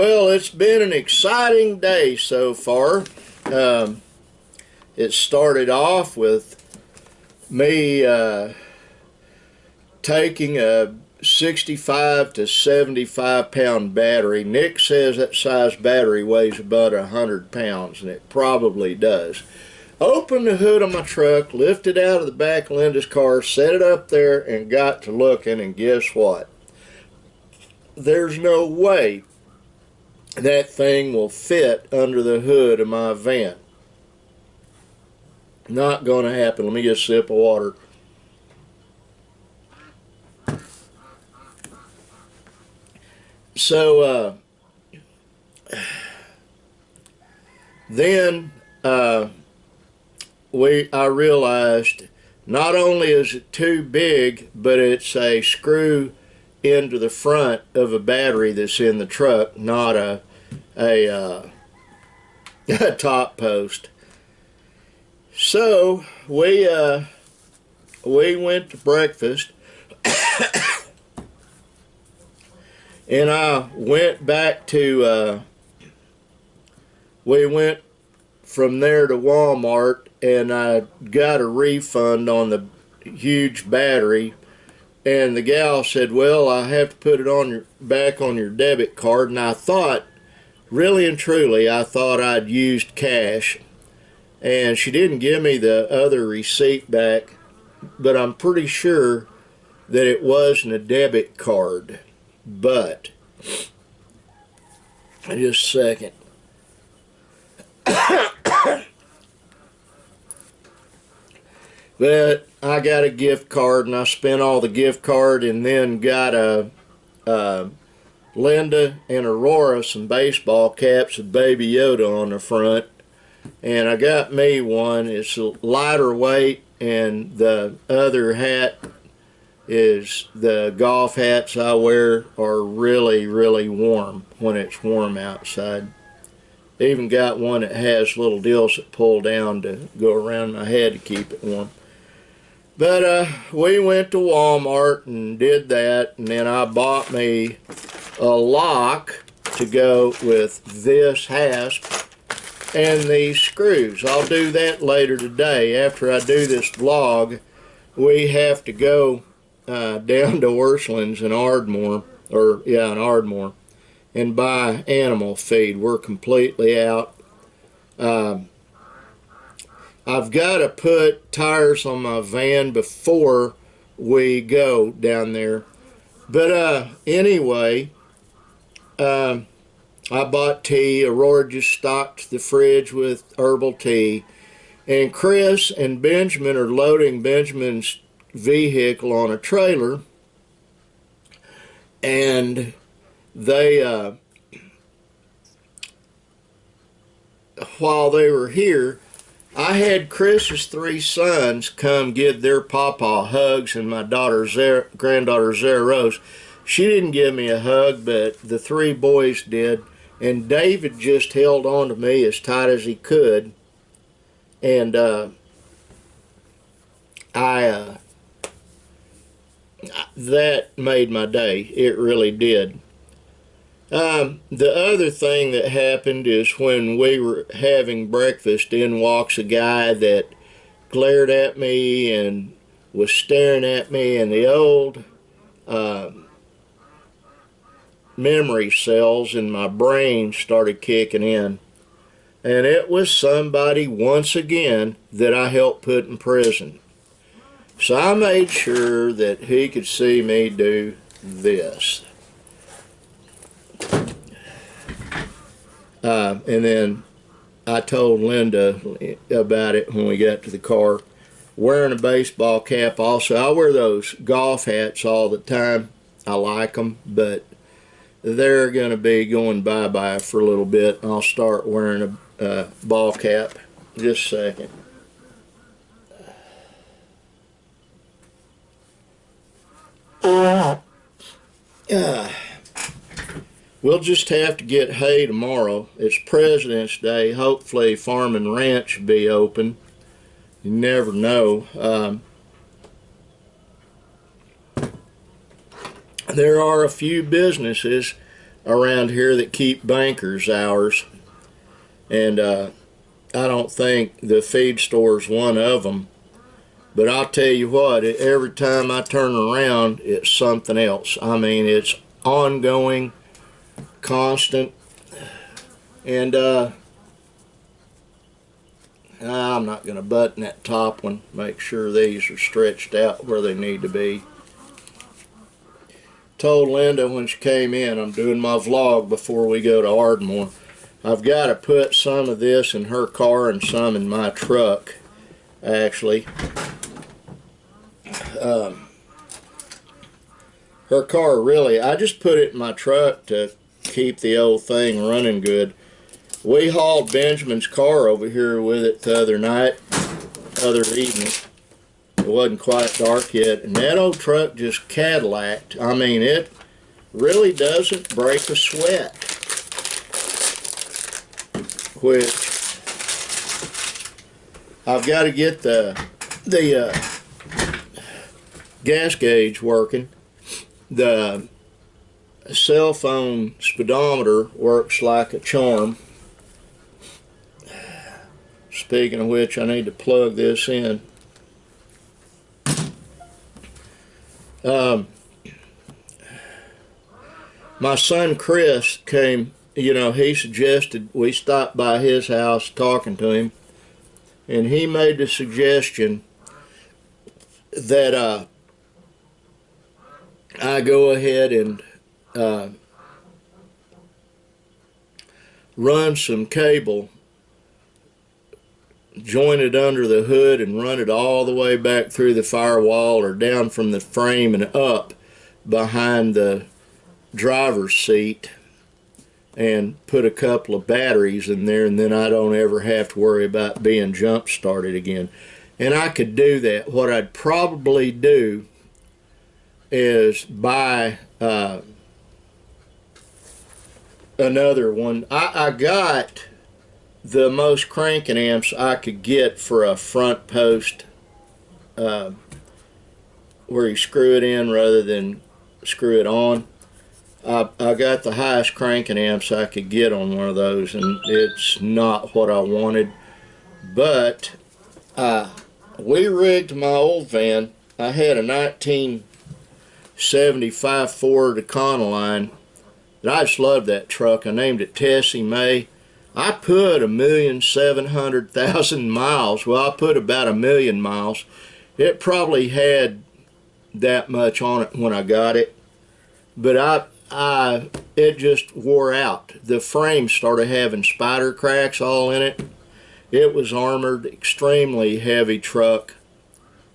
Well, it's been an exciting day so far. It started off with me taking a 65 to 75 pound battery. Nick says that size battery weighs about 100 pounds, and it probably does. Opened the hood of my truck, lifted out of the back of Linda's car, set it up there, and got to looking, and guess what? There's no way that thing will fit under the hood of my van. Not going to happen. Let me get a sip of water. So then I realized not only is it too big, but it's a screw into the front of a battery that's in the truck, not a top post. So we went to breakfast, and I went back to. We went from there to Walmart, and I got a refund on the huge battery. And the gal said, well, I have to put it on back on your debit card. And I thought, really and truly, I thought I'd used cash. And she didn't give me the other receipt back, but I'm pretty sure that it wasn't a debit card. But, just a second. But I got a gift card, and I spent all the gift card, and then got a Linda and Aurora some baseball caps with Baby Yoda on the front, and I got me one. It's a lighter weight, and the other hat is the golf hats I wear are really, really warm when it's warm outside. Even got one that has little deals that pull down to go around my head to keep it warm. But we went to Walmart and did that, and then I bought me a lock to go with this hasp and these screws. I'll do that later today. After I do this vlog, we have to go down to Ursulines in Ardmore, and buy animal feed. We're completely out. I've got to put tires on my van before we go down there. But anyway, I bought tea. Aurora just stocked the fridge with herbal tea. And Chris and Benjamin are loading Benjamin's vehicle on a trailer. And they, while they were here, I had Chris's 3 sons come give their papa hugs, and my granddaughter Zara Rose. She didn't give me a hug, but the 3 boys did, and David just held on to me as tight as he could, and that made my day. It really did. The other thing that happened is when we were having breakfast, in walks a guy that glared at me and was staring at me, and the old memory cells in my brain started kicking in. And it was somebody, once again, that I helped put in prison. So I made sure that he could see me do this. And then I told Linda about it when we got to the car. Wearing a baseball cap also. I wear those golf hats all the time. I like them, but they're going to be going bye-bye for a little bit. I'll start wearing a ball cap. Just a second. We'll just have to get hay tomorrow. It's President's Day. Hopefully Farm and Ranch will be open. You never know. There are a few businesses around here that keep bankers hours, and I don't think the feed store is one of them. But I'll tell you what, every time I turn around, it's something else. I mean, it's ongoing, constant, and I'm not going to button that top one. Make sure these are stretched out where they need to be. Told Linda when she came in, I'm doing my vlog before we go to Ardmore, I've got to put some of this in her car and some in my truck, actually. Her car, really, I just put it in my truck to keep the old thing running good. We hauled Benjamin's car over here with it the other evening. It wasn't quite dark yet, and that old truck just Cadillac'd. I mean, it really doesn't break a sweat. Which, I've got to get the gas gauge working. The cell phone speedometer works like a charm. Speaking of which, I need to plug this in. My son Chris came, he suggested we stop by his house talking to him, and he made the suggestion that I go ahead and run some cable, join it under the hood and run it all the way back through the firewall or down from the frame and up behind the driver's seat, and put a couple of batteries in there, and then I don't ever have to worry about being jump started again. And I could do that. What I'd probably do is buy another one. I got the most cranking amps I could get for a front post, where you screw it in rather than screw it on. I got the highest cranking amps I could get on one of those, and it's not what I wanted. But we rigged my old van. I had a 1975 Ford Econoline. I just loved that truck. I named it Tessie Mae. I put 1,700,000 miles. Well, I put about 1,000,000 miles. It probably had that much on it when I got it, but it just wore out. The frame started having spider cracks all in it. It was armored, extremely heavy truck,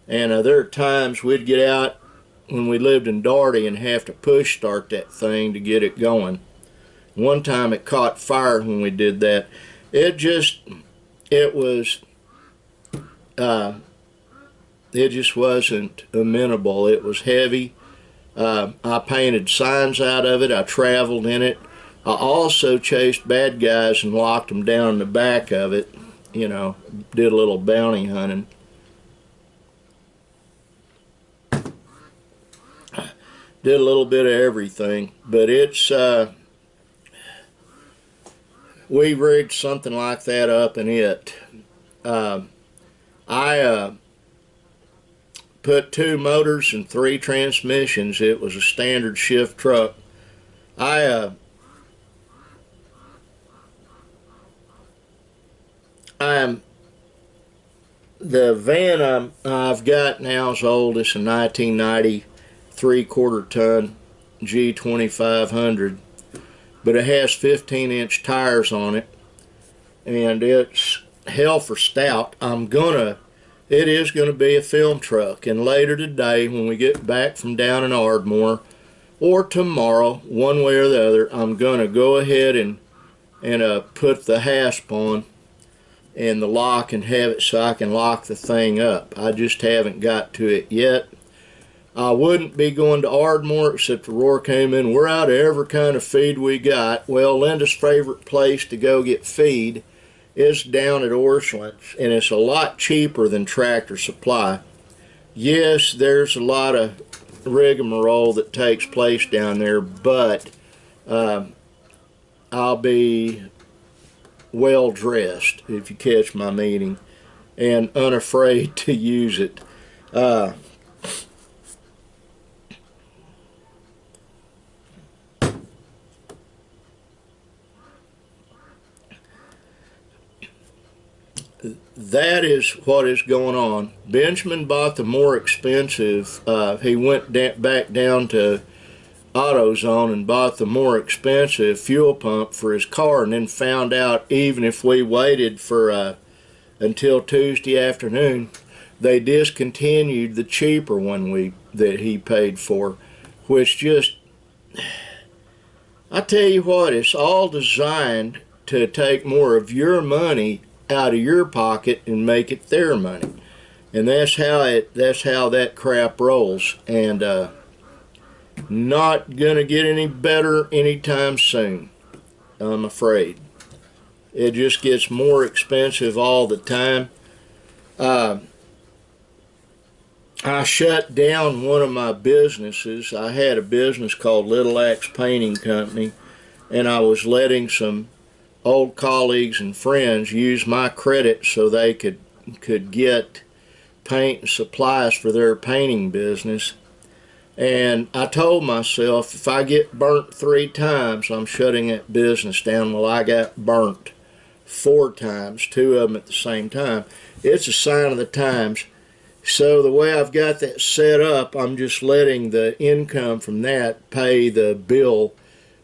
and there are times we'd get out when we lived in Daugherty and have to push start that thing to get it going. One time it caught fire when we did that. It just wasn't amenable. It was heavy. I painted signs out of it. I traveled in it. I also chased bad guys and locked them down in the back of it. Did a little bounty hunting. Did a little bit of everything, but it's we rigged something like that up in it. I put 2 motors and 3 transmissions. It was a standard shift truck. The van I've got now is old. It's a 1990 3/4 ton G2500, but it has 15-inch tires on it, and it's hell for stout. It is gonna be a film truck, and later today when we get back from down in Ardmore, or tomorrow, one way or the other, I'm gonna go ahead and put the hasp on and the lock and have it so I can lock the thing up. I just haven't got to it yet. I wouldn't be going to Ardmore except Aurora came in. We're out of every kind of feed we got. Well, Linda's favorite place to go get feed is down at Orchland's, and it's a lot cheaper than Tractor Supply. Yes, there's a lot of rigmarole that takes place down there, but I'll be well dressed, if you catch my meaning, and unafraid to use it. That is what is going on. Benjamin bought the more expensive, he went back down to AutoZone and bought the more expensive fuel pump for his car, and then found out even if we waited for until Tuesday afternoon, they discontinued the cheaper one that he paid for, which just, I tell you what, it's all designed to take more of your money out of your pocket and make it their money, and that's how that crap rolls. And not gonna get any better anytime soon, I'm afraid. It just gets more expensive all the time. I shut down one of my businesses. I had a business called Little Axe Painting Company, and I was letting some old colleagues and friends use my credit so they could get paint and supplies for their painting business. And I told myself, if I get burnt 3 times, I'm shutting that business down. Well, I got burnt 4 times, 2 of them at the same time. It's a sign of the times. So the way I've got that set up, I'm just letting the income from that pay the bill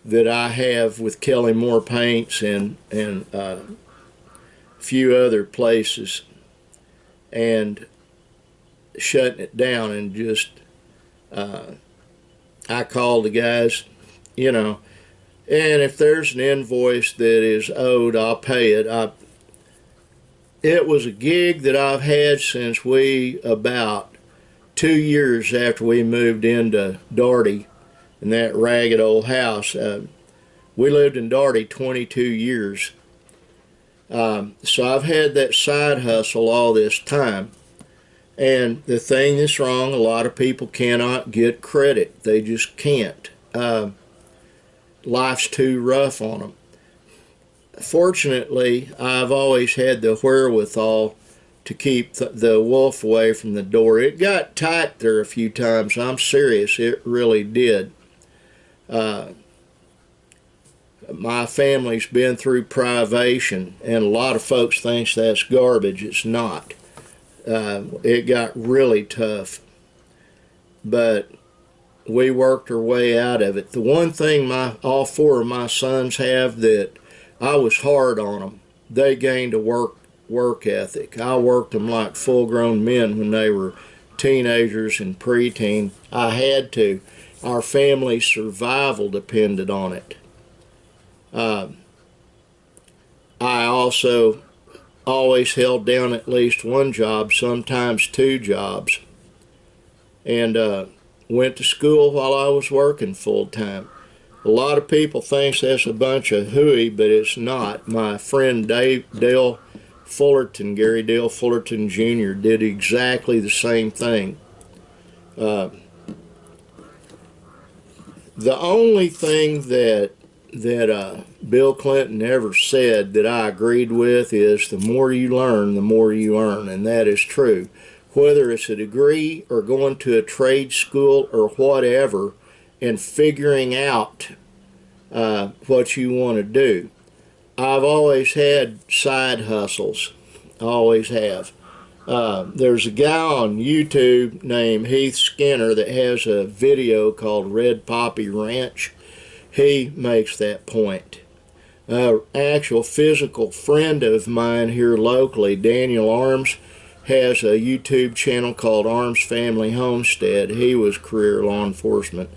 that I have with Kelly Moore Paints and a few other places, and shutting it down. And just I call the guys, you know, and if there's an invoice that is owed, I'll pay it. It was a gig that I've had since about 2 years after we moved into Daugherty, in that ragged old house. We lived in Daugherty 22 years. So I've had that side hustle all this time. And the thing that's wrong, a lot of people cannot get credit. They just can't. Life's too rough on them. Fortunately, I've always had the wherewithal to keep the wolf away from the door. It got tight there a few times. I'm serious, it really did. My family's been through privation, and a lot of folks think that's garbage. It's not. It got really tough, but we worked our way out of it. The one thing all 4 of my sons have that I was hard on them, they gained a work ethic. I worked them like full-grown men when they were teenagers and preteen. I had to. Our family's survival depended on it. I also always held down at least 1 job, sometimes 2 jobs, and went to school while I was working full-time. A lot of people think that's a bunch of hooey, but it's not. My friend Dale Fullerton, Gary Dale Fullerton Jr., did exactly the same thing. The only thing that Bill Clinton ever said that I agreed with is, the more you learn, the more you earn, and that is true. Whether it's a degree or going to a trade school or whatever, and figuring out what you want to do. I've always had side hustles, always have. There's a guy on YouTube named Heath Skinner that has a video called Red Poppy Ranch. He makes that point. Actual physical friend of mine here locally, Daniel Arms, has a YouTube channel called Arms Family Homestead. He was career law enforcement,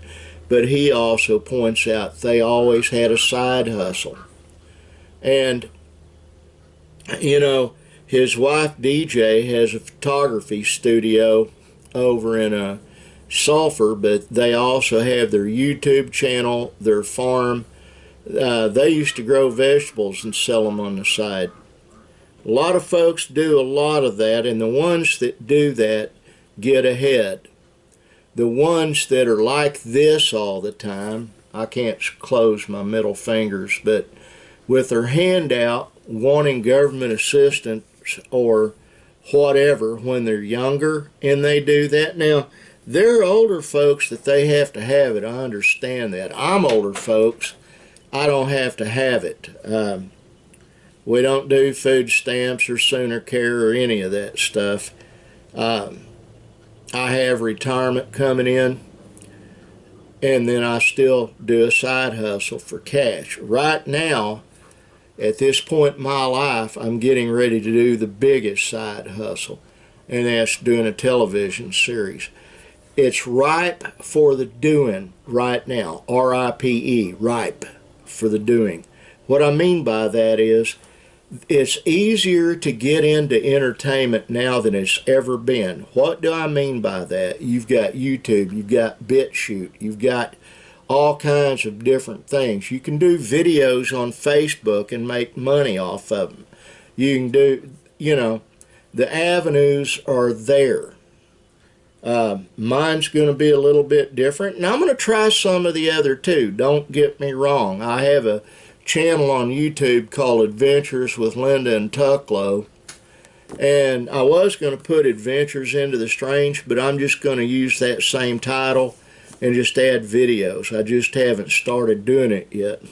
but he also points out they always had a side hustle. And, you know, his wife DJ has a photography studio over in Sulphur, but they also have their YouTube channel, their farm. They used to grow vegetables and sell them on the side. A lot of folks do a lot of that, and the ones that do that get ahead. The ones that are like this all the time I can't close my middle fingers, but with their hand out wanting government assistance or whatever when they're younger, and they do that. Now, there are older folks that they have to have it. I understand that. I'm older folks. I don't have to have it. We don't do food stamps or Sooner Care or any of that stuff. I have retirement coming in, and then I still do a side hustle for cash. Right now, at this point in my life, I'm getting ready to do the biggest side hustle, and that's doing a television series. It's ripe for the doing right now. R-I-P-E, ripe for the doing. What I mean by that is, it's easier to get into entertainment now than it's ever been. What do I mean by that? You've got YouTube, you've got BitChute, you've got all kinds of different things. You can do videos on Facebook and make money off of them. You can do, you know, the avenues are there. Mine's going to be a little bit different, and I'm going to try some of the other too. Don't get me wrong. I have a channel on YouTube called Adventures with Linda and Tucklow, and I was going to put Adventures into the Strange, but I'm just going to use that same title and just add videos. I just haven't started doing it yet,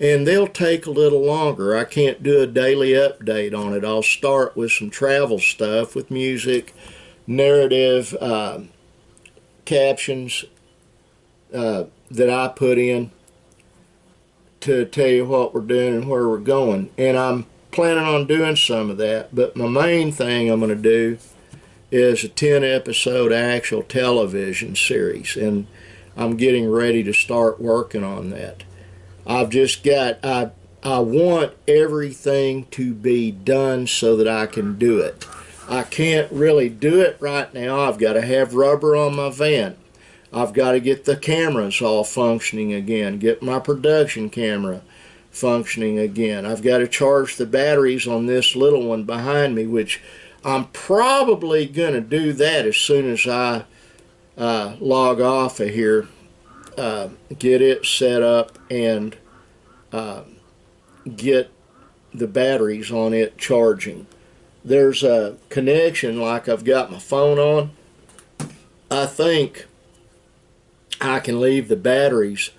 and they'll take a little longer. I can't do a daily update on it. I'll start with some travel stuff with music, narrative, captions that I put in to tell you what we're doing and where we're going. And I'm planning on doing some of that, but my main thing I'm going to do is a 10-episode actual television series, and I'm getting ready to start working on that. I've just got, I want everything to be done so that I can do it. I can't really do it right now. I've got to have rubber on my van. I've got to get the cameras all functioning again, get my production camera functioning again. I've got to charge the batteries on this little one behind me, which I'm probably going to do that as soon as I log off of here, get it set up, and get the batteries on it charging. There's a connection like I've got my phone on. I think I can leave the batteries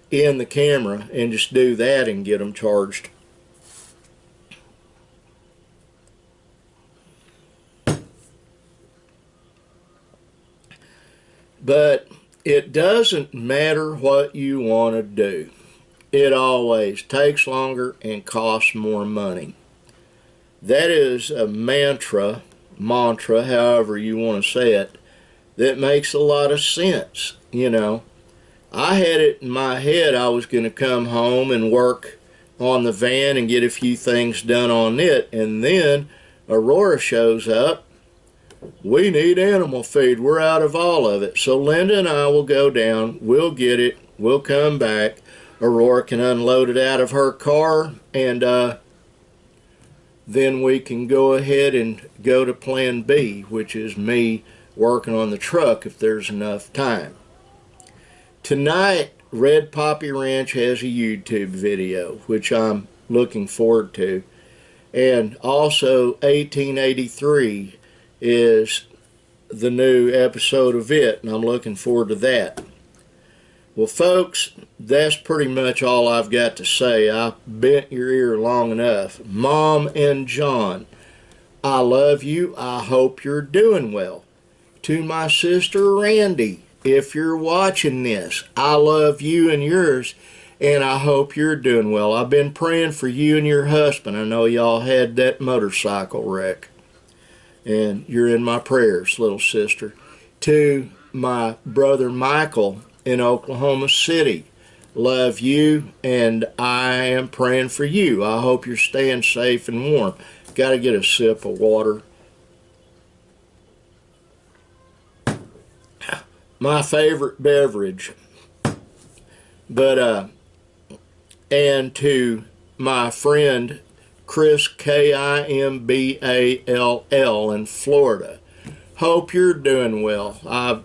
in the camera and just do that and get them charged. But it doesn't matter what you want to do. It always takes longer and costs more money. That is a mantra, however you want to say it, that makes a lot of sense. You know, I had it in my head I was going to come home and work on the van and get a few things done on it, and then Aurora shows up. We need animal feed. We're out of all of it. So Linda and I will go down, we'll get it, we'll come back. Aurora can unload it out of her car, and then we can go ahead and go to plan B, which is me working on the truck if there's enough time. Tonight, Red Poppy Ranch has a YouTube video, which I'm looking forward to. And also, 1883 is the new episode of it, and I'm looking forward to that. Well, folks, that's pretty much all I've got to say. I bent your ear long enough. Mom and John, I love you. I hope you're doing well. To my sister Randy, if you're watching this, I love you and yours, and I hope you're doing well. I've been praying for you and your husband. I know y'all had that motorcycle wreck, and you're in my prayers, little sister. To my brother Michael in Oklahoma City, love you, and I am praying for you. I hope you're staying safe and warm. Got to get a sip of water. My favorite beverage. But and to my friend Chris Kimball in Florida, hope you're doing well. I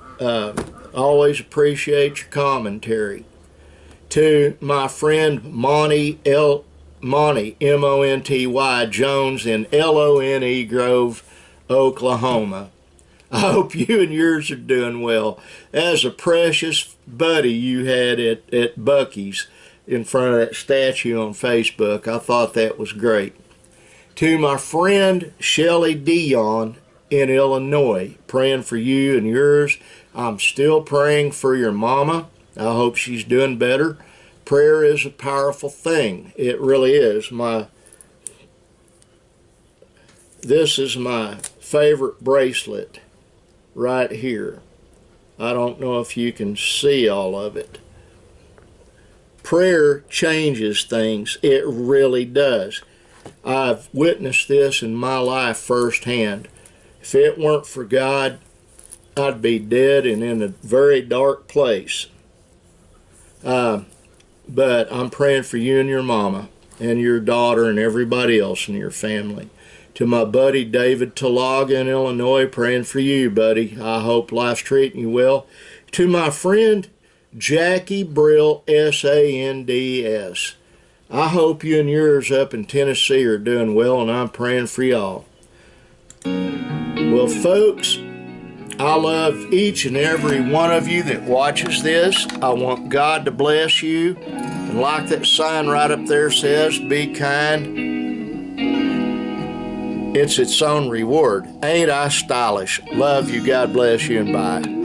always appreciate your commentary. To my friend Monty, M-O-N-T-Y, Jones in Lone Grove, Oklahoma. I hope you and yours are doing well. That's a precious buddy you had at Buc-ee's in front of that statue on Facebook. I thought that was great. To my friend Shelly Dion in Illinois, praying for you and yours. I'm still praying for your mama. I hope she's doing better. Prayer is a powerful thing. It really is. This is my favorite bracelet right here. I don't know if you can see all of it. Prayer changes things. It really does. I've witnessed this in my life firsthand. If it weren't for God, I'd be dead and in a very dark place. But I'm praying for you and your mama and your daughter and everybody else in your family. To my buddy David Talaga in Illinois, praying for you, buddy. I hope life's treating you well. To my friend Jackie Brill, S-A-N-D-S. I hope you and yours up in Tennessee are doing well, and I'm praying for y'all. Well, folks, I love each and every one of you that watches this. I want God to bless you. And like that sign right up there says, be kind. It's its own reward. Ain't I stylish? Love you. God bless you, and bye.